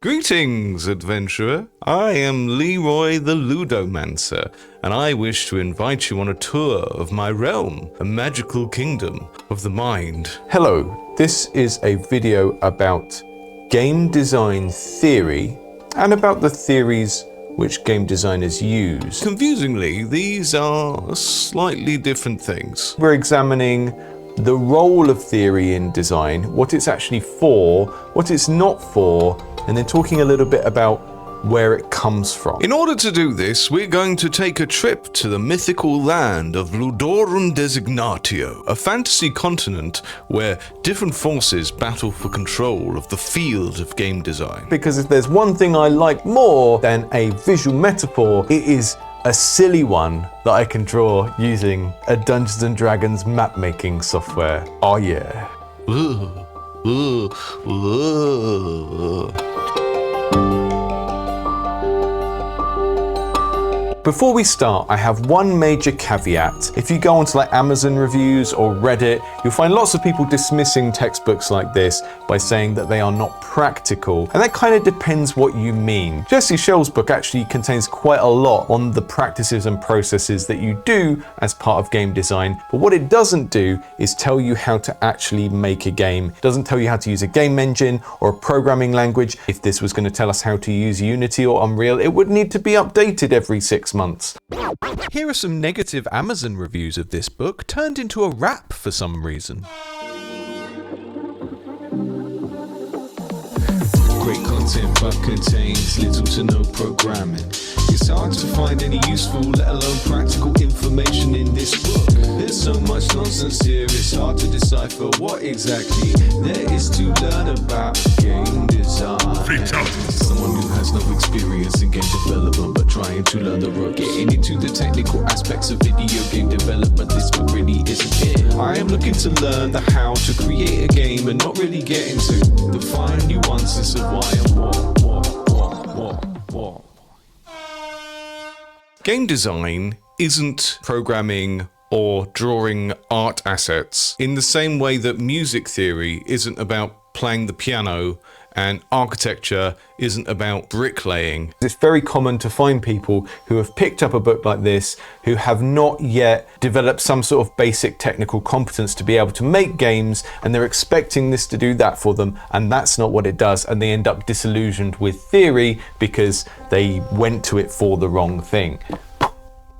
Greetings, adventurer. I am Leroy the Ludomancer, and I wish to invite you on a tour of my realm, a magical kingdom of the mind. Hello, this is a video about game design theory and about the theories which game designers use. Confusingly, these are slightly different things. We're examining the role of theory in design, what it's actually for, what it's not for, and then talking a little bit about where it comes from. In order to do this, we're going to take a trip to the mythical land of Ludonarratology, a fantasy continent where different forces battle for control of the field of game design. Because if there's one thing I like more than a visual metaphor, it is a silly one that I can draw using a Dungeons & Dragons map-making software. Oh yeah. Before we start, I have one major caveat. If you go onto like Amazon reviews or Reddit, you'll find lots of people dismissing textbooks like this by saying that they are not practical. And that kind of depends what you mean. Jesse Schell's book actually contains quite a lot on the practices and processes that you do as part of game design. But what it doesn't do is tell you how to actually make a game. It doesn't tell you how to use a game engine or a programming language. If this was going to tell us how to use Unity or Unreal, it would need to be updated every 6 months. Here are some negative Amazon reviews of this book turned into a rap for some reason. Great content but contains little to no programming. It's hard to find any useful, let alone practical information in this book. There's so much nonsense here, it's hard to decipher what exactly there is to learn about game design. Someone who has no experience in game development but trying to learn the road, getting into the technical aspects of video game development, this book really isn't it. I am looking to learn the how to create a game and not really get into the fine nuances of why and what. Game design isn't programming or drawing art assets in the same way that music theory isn't about playing the piano and architecture isn't about bricklaying. It's very common to find people who have picked up a book like this who have not yet developed some sort of basic technical competence to be able to make games, and they're expecting this to do that for them, and that's not what it does, and they end up disillusioned with theory because they went to it for the wrong thing.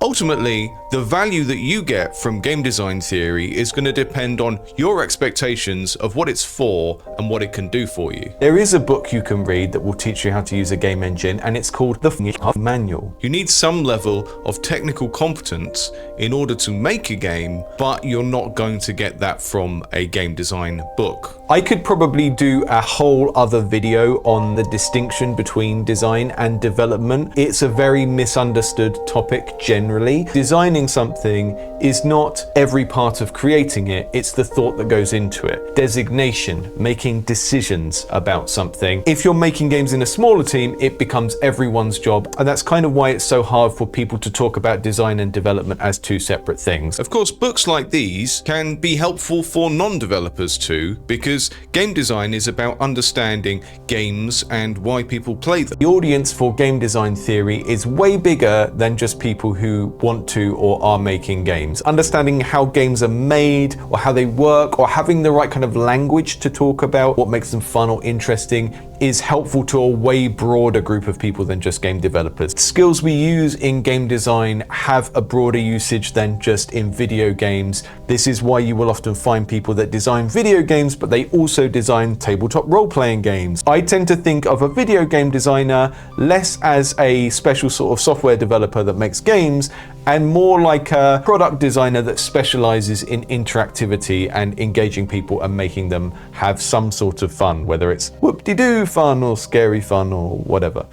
Ultimately, the value that you get from game design theory is going to depend on your expectations of what it's for and what it can do for you. There is a book you can read that will teach you how to use a game engine, and it's called The Manual. You need some level of technical competence in order to make a game, but you're not going to get that from a game design book. I could probably do a whole other video on the distinction between design and development. It's a very misunderstood topic generally. Designing something is not every part of creating it, it's the thought that goes into it. Designation, making decisions about something. If you're making games in a smaller team, it becomes everyone's job, and that's kind of why it's so hard for people to talk about design and development as two separate things. Of course, books like these can be helpful for non-developers too, because game design is about understanding games and why people play them. The audience for game design theory is way bigger than just people who want to or are making games. Understanding how games are made or how they work, or having the right kind of language to talk about what makes them fun or interesting, is helpful to a way broader group of people than just game developers. Skills we use in game design have a broader usage than just in video games. This is why you will often find people that design video games, but they also design tabletop role-playing games. I tend to think of a video game designer less as a special sort of software developer that makes games, and more like a product designer that specializes in interactivity and engaging people and making them have some sort of fun, whether it's whoop-de-doo fun or scary fun or whatever.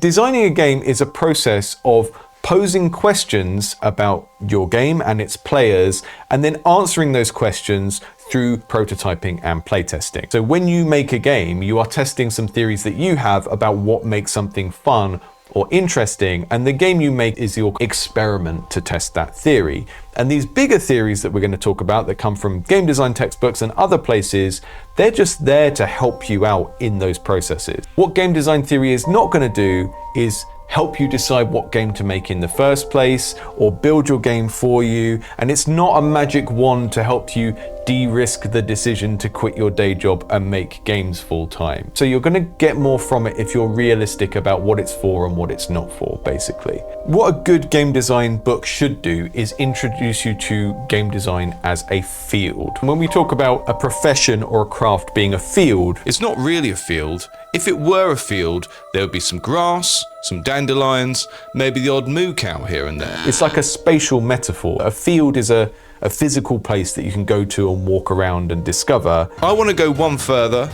Designing a game is a process of posing questions about your game and its players, and then answering those questions through prototyping and playtesting. So when you make a game, you are testing some theories that you have about what makes something fun or interesting, and the game you make is your experiment to test that theory. And these bigger theories that we're going to talk about that come from game design textbooks and other places, they're just there to help you out in those processes. What game design theory is not going to do is help you decide what game to make in the first place or build your game for you, and it's not a magic wand to help you de-risk the decision to quit your day job and make games full time. So you're going to get more from it if you're realistic about what it's for and what it's not for, basically. What a good game design book should do is introduce you to game design as a field. When we talk about a profession or a craft being a field, It's not really a field. If it were a field, there would be some grass, some dandelions, maybe the odd moo cow here and there. it's like a spatial metaphor. A field is a physical place that you can go to and walk around and discover. I want to go one further,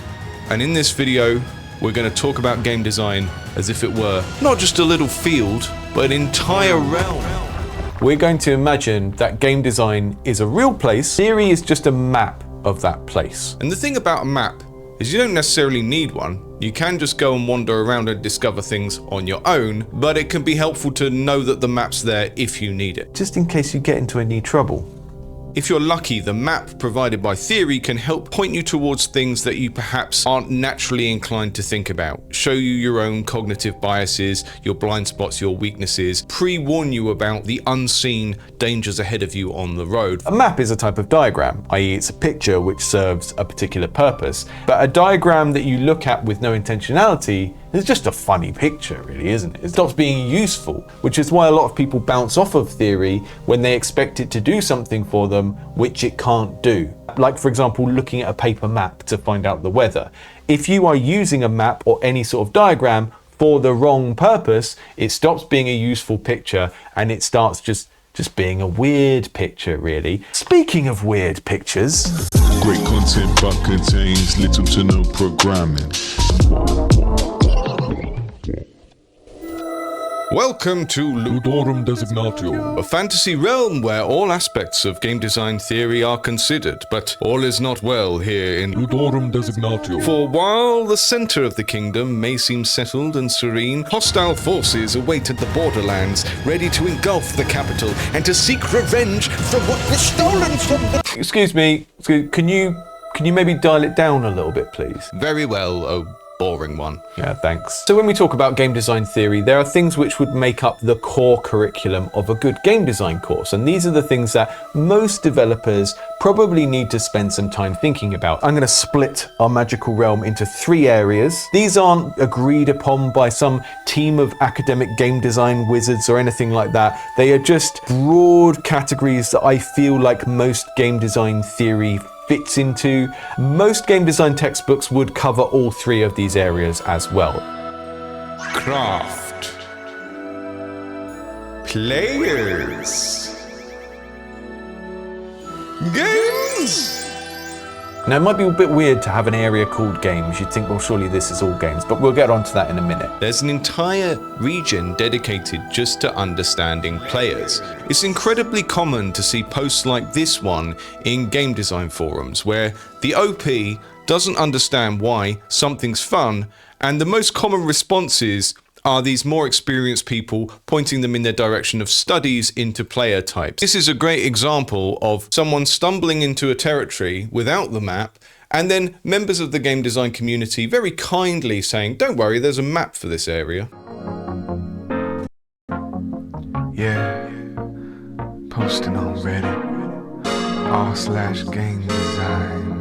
and in this video, we're going to talk about game design as if it were not just a little field, but an entire realm. We're going to imagine that game design is a real place. Theory is just a map of that place. And the thing about a map is you don't necessarily need one. You can just go and wander around and discover things on your own, but it can be helpful to know that the map's there if you need it. Just in case you get into any trouble. If you're lucky, the map provided by theory can help point you towards things that you perhaps aren't naturally inclined to think about, show you your own cognitive biases, your blind spots, your weaknesses, pre-warn you about the unseen dangers ahead of you on the road. A map is a type of diagram, i.e. it's a picture which serves a particular purpose. But a diagram that you look at with no intentionality is just a funny picture, really, isn't it? It stops being useful, which is why a lot of people bounce off of theory when they expect it to do something for them, which it can't do. Like, for example, looking at a paper map to find out the weather. If you are using a map or any sort of diagram for the wrong purpose, it stops being a useful picture and it starts just being a weird picture, really. Speaking of weird pictures, Great content but contains little to no programming. Welcome to Ludorum designatio. a fantasy realm where all aspects of game design theory are considered, but all is not well here in Ludorum designatio. For while the center of the kingdom may seem settled and serene, hostile forces await at the borderlands, ready to engulf the capital and to seek revenge for what was stolen from the... excuse me, can you maybe dial it down a little bit, please? Very well, oh boring one. Yeah, thanks. So when we talk about game design theory, there are things which would make up the core curriculum of a good game design course. And these are the things that most developers probably need to spend some time thinking about. I'm going to split our magical realm into 3 areas. These aren't agreed upon by some team of academic game design wizards or anything like that. They are just broad categories that I feel like most game design theory fits into. Most game design textbooks would cover all 3 of these areas as well. Craft. Players. Games. Now, it might be a bit weird to have an area called games. You'd think, well, surely this is all games, but we'll get onto that in a minute. There's an entire region dedicated just to understanding players. It's incredibly common to see posts like this one in game design forums, where the OP doesn't understand why something's fun, and the most common responses are these more experienced people pointing them in the direction of studies into player types. This is a great example of someone stumbling into a territory without the map, and then members of the game design community very kindly saying, don't worry, there's a map for this area. Yeah, posting on Reddit, r/game design.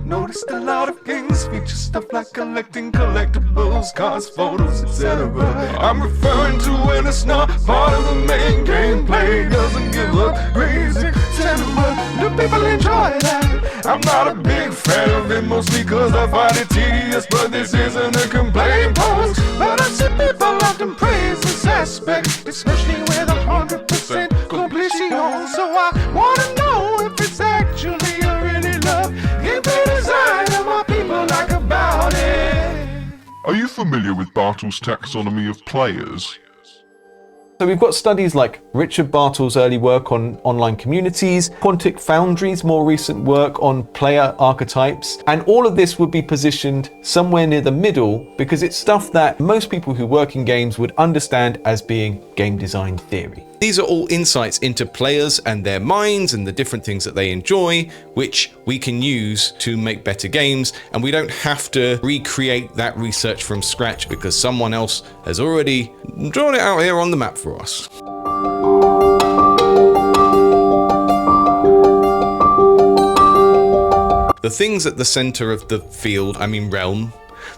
Noticed a lot of games feature stuff like collecting collectibles, cards, photos, etc. I'm referring to when it's not part of the main gameplay. Doesn't give up crazy, etc. Do people enjoy that? I'm not a big fan of it, mostly cause I find it tedious. But this isn't a complaint post. But I see people often praise this aspect, especially with 100% completion. So I wanna know if it's actually a really love gameplay design and what people like about it. Are you familiar with Bartle's taxonomy of players? So we've got studies like Richard Bartle's early work on online communities, Quantic Foundry's more recent work on player archetypes, and all of this would be positioned somewhere near the middle because it's stuff that most people who work in games would understand as being game design theory. These are all insights into players and their minds and the different things that they enjoy, which we can use to make better games, and we don't have to recreate that research from scratch because someone else has already drawn it out here on the map for us. The things at the center of the field, realm,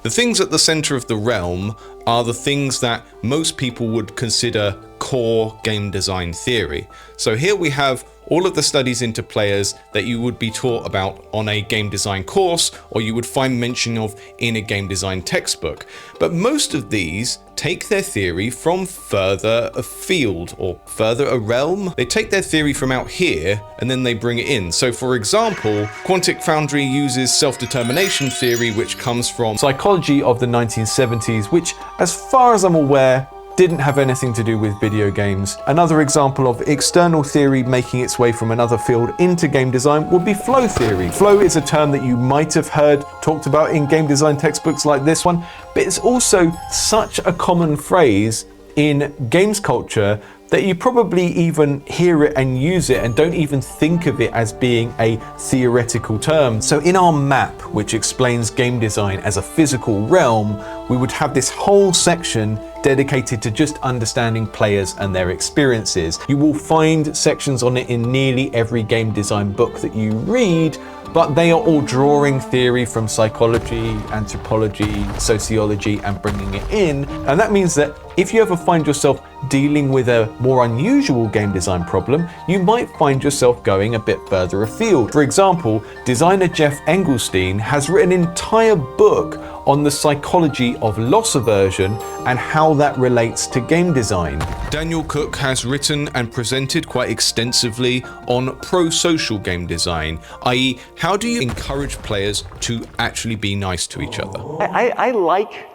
the things at the center of the realm are the things that most people would consider core game design theory. So here we have all of the studies into players that you would be taught about on a game design course, or you would find mention of in a game design textbook. But most of these take their theory from further afield or further a realm. They take their theory from out here and then they bring it in. So for example, Quantic Foundry uses self-determination theory, which comes from psychology of the 1970s, which, as far as I'm aware, didn't have anything to do with video games. Another example of external theory making its way from another field into game design would be flow theory. Flow is a term that you might have heard talked about in game design textbooks like this one, but it's also such a common phrase in games culture that you probably even hear it and use it and don't even think of it as being a theoretical term. So in our map, which explains game design as a physical realm, we would have this whole section dedicated to just understanding players and their experiences. You will find sections on it in nearly every game design book that you read, but they are all drawing theory from psychology, anthropology, sociology, and bringing it in. And that means that if you ever find yourself dealing with a more unusual game design problem, you might find yourself going a bit further afield. For example, designer Jeff Engelstein has written an entire book on the psychology of loss aversion and how that relates to game design. Daniel Cook has written and presented quite extensively on pro-social game design, i.e. how do you encourage players to actually be nice to each other? I like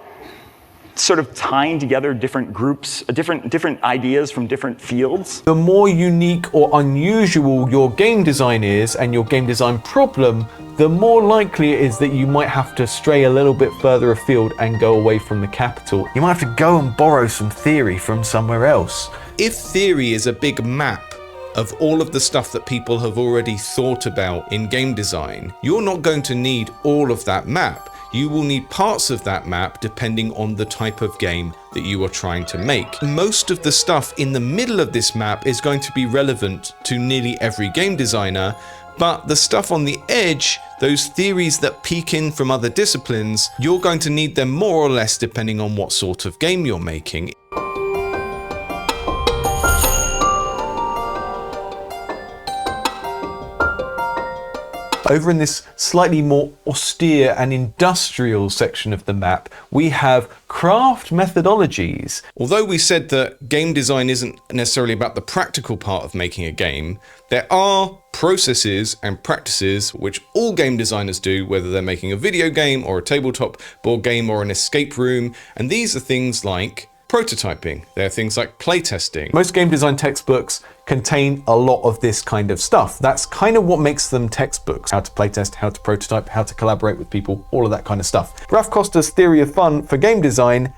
sort of tying together different groups, different ideas from different fields. The more unique or unusual your game design is and your game design problem, the more likely it is that you might have to stray a little bit further afield and go away from the capital. You might have to go and borrow some theory from somewhere else. If theory is a big map of all of the stuff that people have already thought about in game design, you're not going to need all of that map. You will need parts of that map depending on the type of game that you are trying to make. Most of the stuff in the middle of this map is going to be relevant to nearly every game designer, but the stuff on the edge, those theories that peek in from other disciplines, you're going to need them more or less depending on what sort of game you're making. Over in this slightly more austere and industrial section of the map, we have craft methodologies. Although we said that game design isn't necessarily about the practical part of making a game, there are processes and practices which all game designers do, whether they're making a video game or a tabletop board game or an escape room, and these are things like prototyping. There are things like playtesting. Most game design textbooks contain a lot of this kind of stuff. That's kind of what makes them textbooks. How to playtest, how to prototype, how to collaborate with people, all of that kind of stuff. Ralph Costa's theory of fun for game design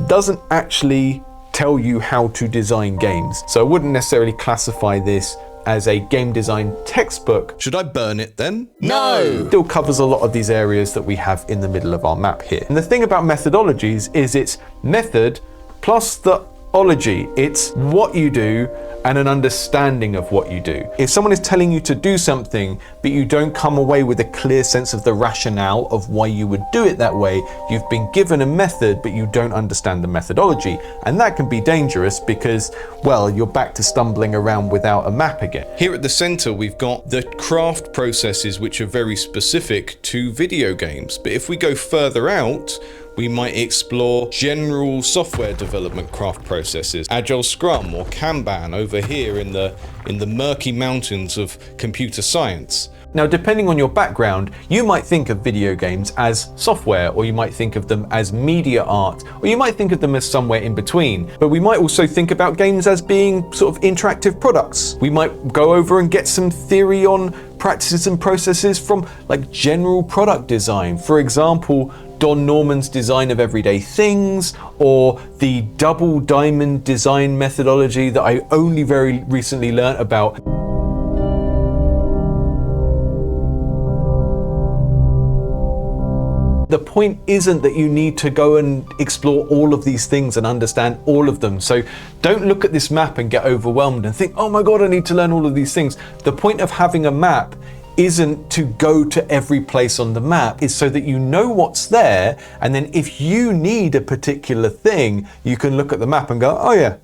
doesn't actually tell you how to design games. So I wouldn't necessarily classify this as a game design textbook. Should I burn it then? No! It still covers a lot of these areas that we have in the middle of our map here. And the thing about methodologies is it's method plus the ology. It's what you do and an understanding of what you do. If someone is telling you to do something, but you don't come away with a clear sense of the rationale of why you would do it that way, you've been given a method, but you don't understand the methodology. And that can be dangerous because, well, you're back to stumbling around without a map again. Here at the center, we've got the craft processes, which are very specific to video games. But if we go further out, we might explore general software development craft processes, Agile Scrum or Kanban over here in the murky mountains of computer science. Now, depending on your background, you might think of video games as software, or you might think of them as media art, or you might think of them as somewhere in between. But we might also think about games as being sort of interactive products. We might go over and get some theory on practices and processes from like general product design. For example, Don Norman's design of everyday things, or the double diamond design methodology that I only very recently learnt about. The point isn't that you need to go and explore all of these things and understand all of them. So don't look at this map and get overwhelmed and think, oh my God, I need to learn all of these things. The point of having a map isn't to go to every place on the map, it's so that you know what's there, and then if you need a particular thing, you can look at the map and go, oh yeah,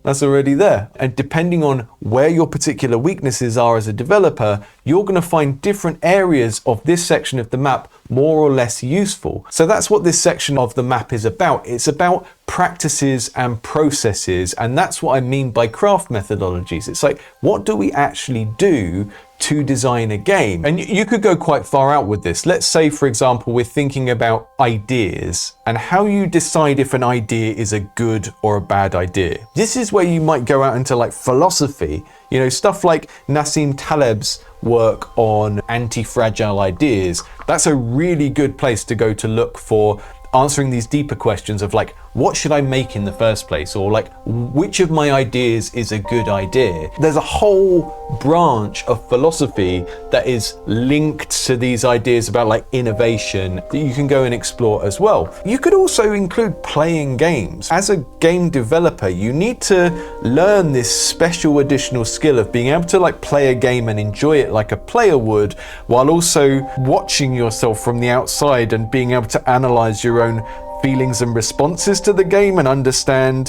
that's already there. And depending on where your particular weaknesses are as a developer, you're going to find different areas of this section of the map more or less useful. So that's what this section of the map is about. It's about practices and processes, and that's what I mean by craft methodologies. It's like, what do we actually do to design a game? And you could go quite far out with this. Let's say, for example, we're thinking about ideas and how you decide if an idea is a good or a bad idea. This is where you might go out into like philosophy, you know, stuff like Nassim Taleb's work on anti-fragile ideas. That's a really good place to go to look for answering these deeper questions of like, what should I make in the first place? Or like, which of my ideas is a good idea? There's a whole branch of philosophy that is linked to these ideas about like innovation that you can go and explore as well. You could also include playing games. As a game developer, you need to learn this special additional skill of being able to like play a game and enjoy it like a player would, while also watching yourself from the outside and being able to analyze your own feelings and responses to the game and understand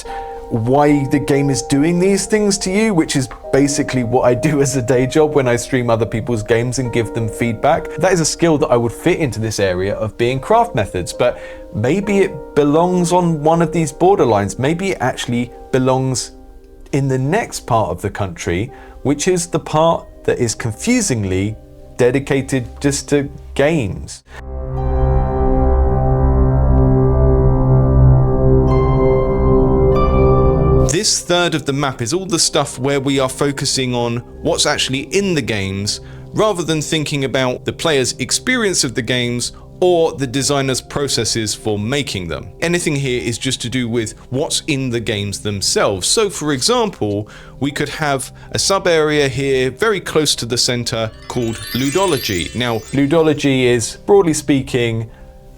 why the game is doing these things to you, which is basically what I do as a day job when I stream other people's games and give them feedback. That is a skill that I would fit into this area of being craft methods, but maybe it belongs on one of these borderlines. Maybe it actually belongs in the next part of the country, which is the part that is confusingly dedicated just to games. This third of the map is all the stuff where we are focusing on what's actually in the games, rather than thinking about the player's experience of the games or the designer's processes for making them. Anything here is just to do with what's in the games themselves. So for example, we could have a sub area here very close to the center called Ludology. Now, Ludology is, broadly speaking,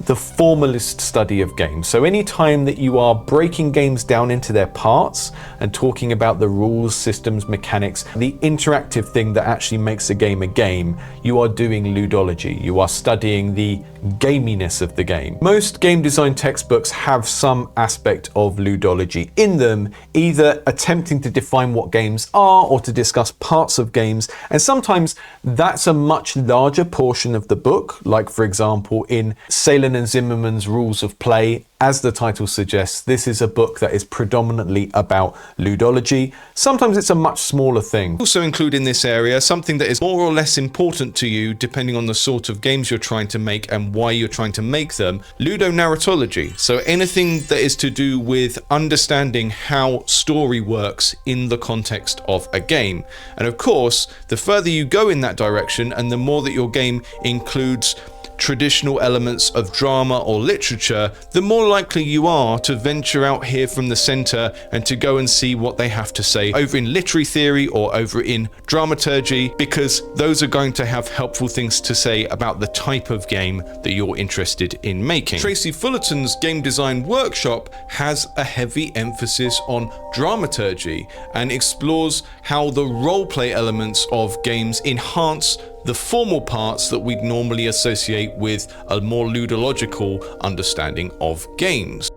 the formalist study of games. So any time that you are breaking games down into their parts and talking about the rules, systems, mechanics, the interactive thing that actually makes a game, you are doing ludology. You are studying the gaminess of the game. Most game design textbooks have some aspect of ludology in them, either attempting to define what games are or to discuss parts of games. And sometimes that's a much larger portion of the book, like for example in Salen and Zimmerman's Rules of Play. As the title suggests, this is a book that is predominantly about ludology. Sometimes it's a much smaller thing. Also include in this area something that is more or less important to you depending on the sort of games you're trying to make and why you're trying to make them, LudoNarratology. So anything that is to do with understanding how story works in the context of a game. And of course, the further you go in that direction and the more that your game includes traditional elements of drama or literature, the more likely you are to venture out here from the center and to go and see what they have to say over in literary theory or over in dramaturgy, because those are going to have helpful things to say about the type of game that you're interested in making. Tracy Fullerton's game design workshop has a heavy emphasis on dramaturgy and explores how the roleplay elements of games enhance the formal parts that we'd normally associate with a more ludological understanding of games.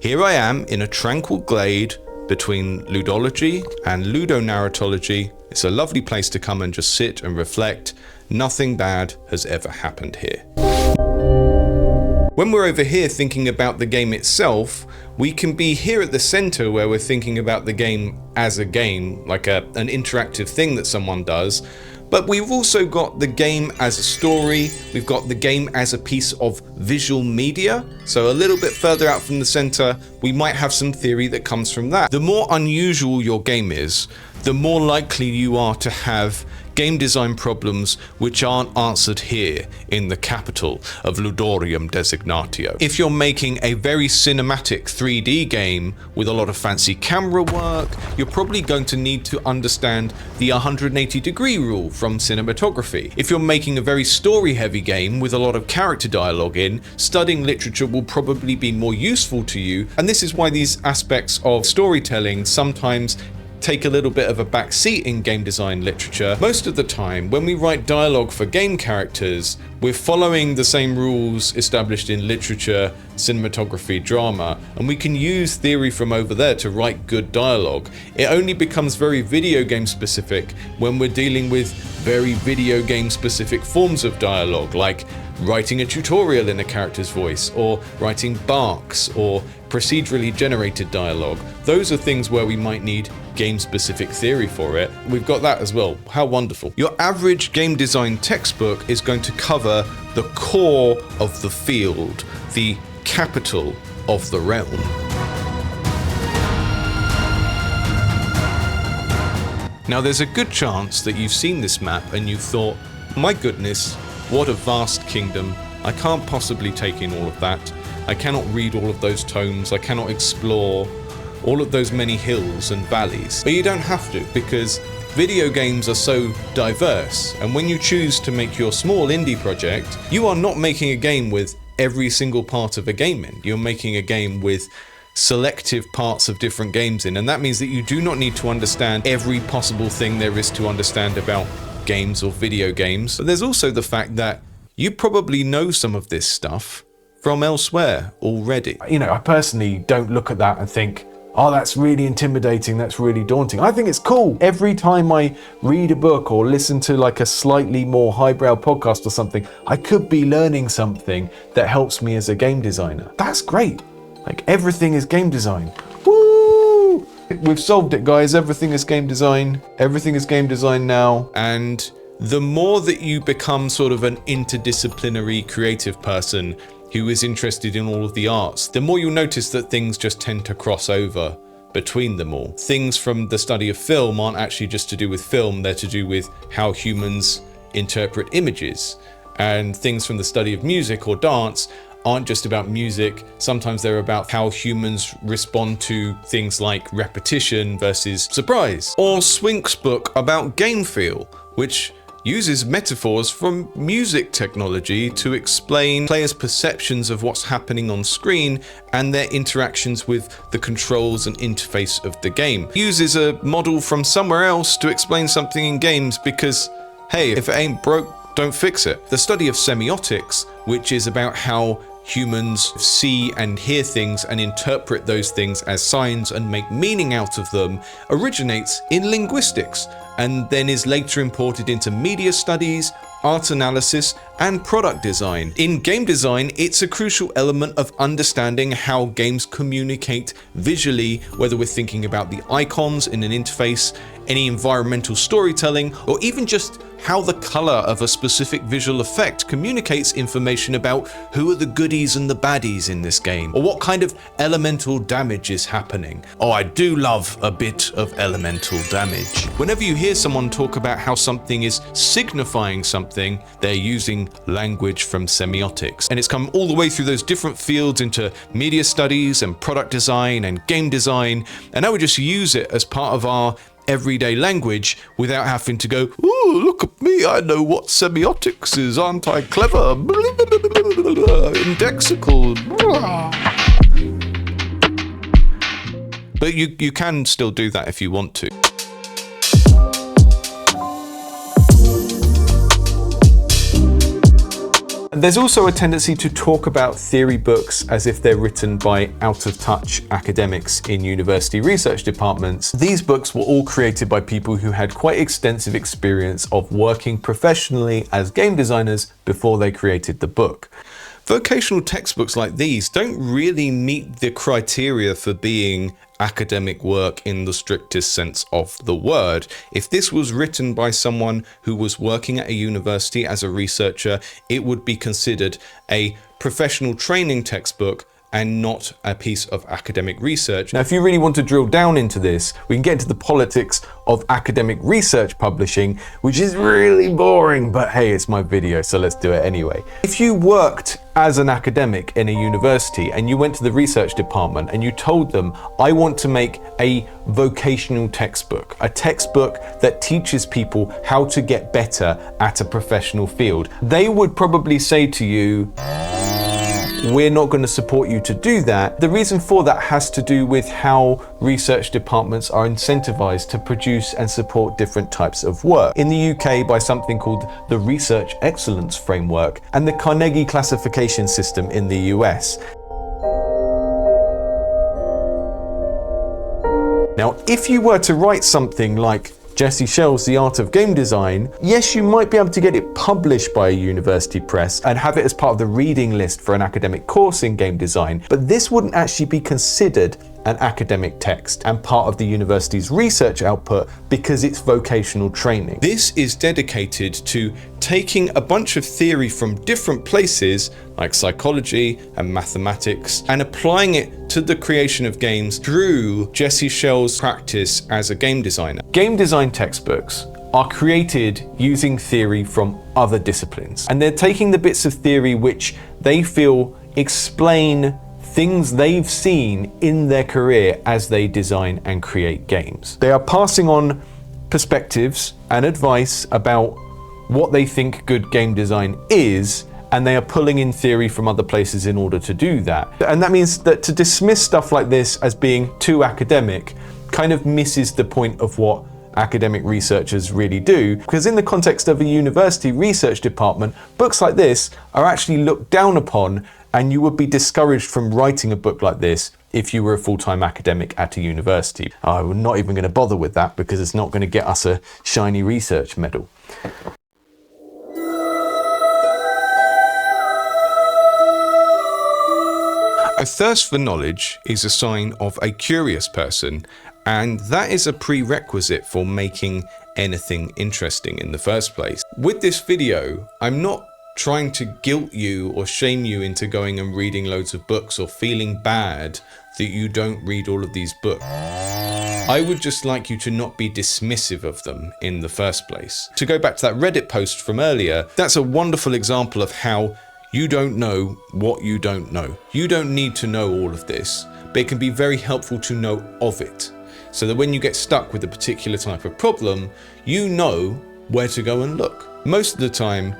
Here I am in a tranquil glade between ludology and LudoNarratology. It's a lovely place to come and just sit and reflect. Nothing bad has ever happened here. When we're over here thinking about the game itself, we can be here at the center where we're thinking about the game as a game, like an interactive thing that someone does. But we've also got the game as a story, we've got the game as a piece of visual media. So a little bit further out from the center, we might have some theory that comes from that. The more unusual your game is, the more likely you are to have game design problems which aren't answered here in the capital of Ludorium Designatio. If you're making a very cinematic 3D game with a lot of fancy camera work, you're probably going to need to understand the 180-degree rule from cinematography. If you're making a very story-heavy game with a lot of character dialogue in, studying literature will probably be more useful to you, and this is why these aspects of storytelling sometimes take a little bit of a back seat in game design literature. Most of the time, when we write dialogue for game characters, we're following the same rules established in literature, cinematography, drama, and we can use theory from over there to write good dialogue. It only becomes very video game specific when we're dealing with very video game specific forms of dialogue, like writing a tutorial in a character's voice, or writing barks, or procedurally generated dialogue. Those are things where we might need game-specific theory for it. We've got that as well. How wonderful. Your average game design textbook is going to cover the core of the field, the capital of the realm. Now, there's a good chance that you've seen this map and you've thought, my goodness, what a vast kingdom. I can't possibly take in all of that. I cannot read all of those tomes. I cannot explore all of those many hills and valleys. But you don't have to, because video games are so diverse. And when you choose to make your small indie project, you are not making a game with every single part of a game in. You're making a game with selective parts of different games in. And that means that you do not need to understand every possible thing there is to understand about games or video games. But there's also the fact that you probably know some of this stuff from elsewhere already. You know, I personally don't look at that and think, oh, that's really intimidating, that's really daunting. I think it's cool. Every time I read a book or listen to like a slightly more highbrow podcast or something, I could be learning something that helps me as a game designer. That's great. Like, everything is game design. Woo! We've solved it, guys. Everything is game design. Everything is game design now. And the more that you become sort of an interdisciplinary creative person who is interested in all of the arts, the more you'll notice that things just tend to cross over between them all. Things from the study of film aren't actually just to do with film, they're to do with how humans interpret images. And things from the study of music or dance aren't just about music, sometimes they're about how humans respond to things like repetition versus surprise. Or Swink's book about game feel, which uses metaphors from music technology to explain players' perceptions of what's happening on screen and their interactions with the controls and interface of the game. Uses a model from somewhere else to explain something in games because, hey, if it ain't broke, don't fix it. The study of semiotics, which is about how humans see and hear things and interpret those things as signs and make meaning out of them, originates in linguistics and then is later imported into media studies, art analysis, and product design. In game design, it's a crucial element of understanding how games communicate visually, whether we're thinking about the icons in an interface, any environmental storytelling, or even just how the color of a specific visual effect communicates information about who are the goodies and the baddies in this game, or what kind of elemental damage is happening. Oh, I do love a bit of elemental damage. Whenever you hear someone talk about how something is signifying something, they're using language from semiotics. And it's come all the way through those different fields into media studies and product design and game design, and now we just use it as part of our everyday language without having to go, ooh, look at me, I know what semiotics is, aren't I clever? Indexical. But you can still do that if you want to. There's also a tendency to talk about theory books as if they're written by out-of-touch academics in university research departments. These books were all created by people who had quite extensive experience of working professionally as game designers before they created the book. Vocational textbooks like these don't really meet the criteria for being academic work in the strictest sense of the word. If this was written by someone who was working at a university as a researcher, it would be considered a professional training textbook and not a piece of academic research. Now, if you really want to drill down into this, we can get into the politics of academic research publishing, which is really boring, but hey, it's my video, so let's do it anyway. If you worked as an academic in a university and you went to the research department and you told them, I want to make a vocational textbook, a textbook that teaches people how to get better at a professional field, they would probably say to you, we're not going to support you to do that. The reason for that has to do with how research departments are incentivized to produce and support different types of work. In the UK, by something called the Research Excellence Framework and the Carnegie classification system in the US. Now, if you were to write something like Jesse Schell's The Art of Game Design, yes, you might be able to get it published by a university press and have it as part of the reading list for an academic course in game design, but this wouldn't actually be considered an academic text and part of the university's research output because it's vocational training. This is dedicated to taking a bunch of theory from different places, like psychology and mathematics, and applying it to the creation of games through Jesse Schell's practice as a game designer. Game design textbooks are created using theory from other disciplines, and they're taking the bits of theory which they feel explain things they've seen in their career as they design and create games. They are passing on perspectives and advice about what they think good game design is, and they are pulling in theory from other places in order to do that. And that means that to dismiss stuff like this as being too academic kind of misses the point of what academic researchers really do, because in the context of a university research department, books like this are actually looked down upon, and you would be discouraged from writing a book like this if you were a full-time academic at a university. I'm not even going to bother with that because it's not going to get us a shiny research medal. A thirst for knowledge is a sign of a curious person, and that is a prerequisite for making anything interesting in the first place. With this video, I'm not trying to guilt you or shame you into going and reading loads of books or feeling bad that you don't read all of these books. I would just like you to not be dismissive of them in the first place. To go back to that Reddit post from earlier, that's a wonderful example of how you don't know what you don't know. You don't need to know all of this, but it can be very helpful to know of it, so that when you get stuck with a particular type of problem, you know where to go and look. Most of the time,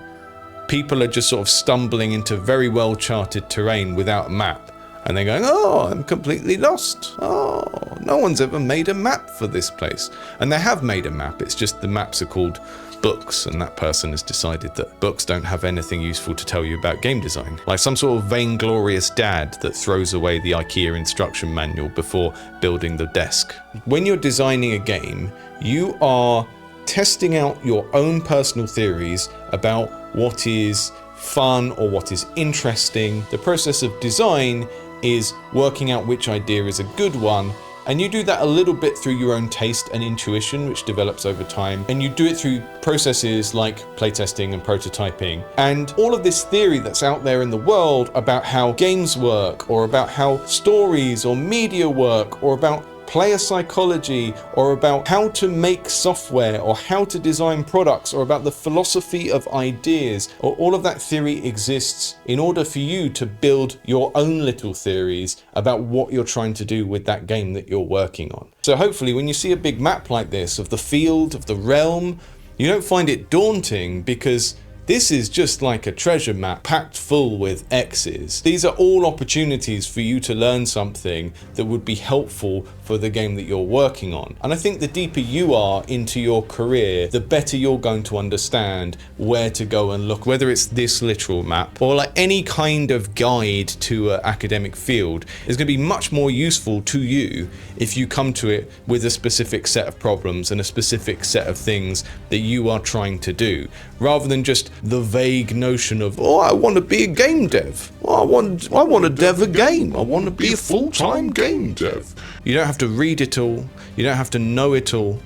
people are just sort of stumbling into very well charted terrain without a map, and they're going, oh, I'm completely lost. Oh, no one's ever made a map for this place. And they have made a map, it's just the maps are called books, and that person has decided that books don't have anything useful to tell you about game design. Like some sort of vainglorious dad that throws away the IKEA instruction manual before building the desk. When you're designing a game, you are testing out your own personal theories about what is fun or what is interesting. The process of design is working out which idea is a good one, and you do that a little bit through your own taste and intuition, which develops over time, and you do it through processes like playtesting and prototyping. And all of this theory that's out there in the world about how games work, or about how stories or media work, or about player psychology, or about how to make software, or how to design products, or about the philosophy of ideas, or all of that theory exists in order for you to build your own little theories about what you're trying to do with that game that you're working on. So hopefully when you see a big map like this of the field, of the realm, you don't find it daunting, because this is just like a treasure map packed full with X's. These are all opportunities for you to learn something that would be helpful for the game that you're working on. And I think the deeper you are into your career, the better you're going to understand where to go and look, whether it's this literal map or like any kind of guide to an academic field is going to be much more useful to you if you come to it with a specific set of problems and a specific set of things that you are trying to do, rather than just the vague notion of, oh, I want to be a game dev. Oh, I want to dev a game. I want to be a full-time game dev. You don't have to read it all. You don't have to know it all.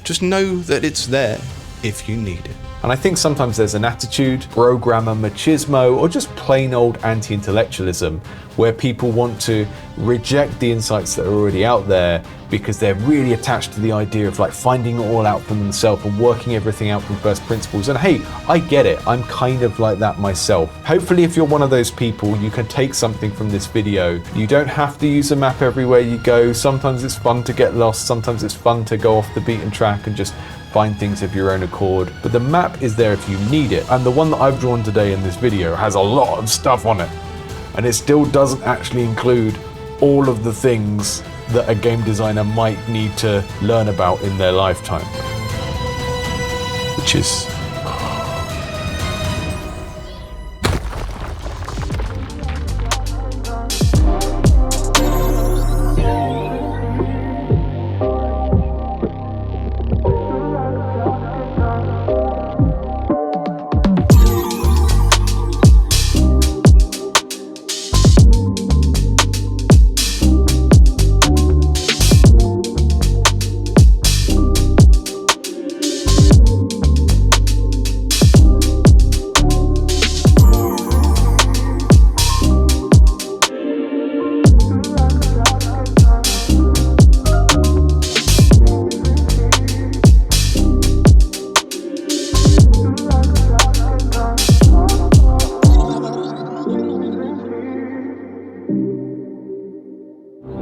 Just know that it's there if you need it. And I think sometimes there's an attitude, programmer machismo, or just plain old anti-intellectualism, where people want to reject the insights that are already out there because they're really attached to the idea of like finding it all out for themselves and working everything out from first principles. And hey, I get it. I'm kind of like that myself. Hopefully, if you're one of those people, you can take something from this video. You don't have to use a map everywhere you go. Sometimes it's fun to get lost. Sometimes it's fun to go off the beaten track and just find things of your own accord. But the map is there if you need it. And the one that I've drawn today in this video has a lot of stuff on it. And it still doesn't actually include all of the things that a game designer might need to learn about in their lifetime. Which is...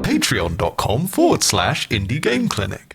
Patreon.com/Indie Game Clinic.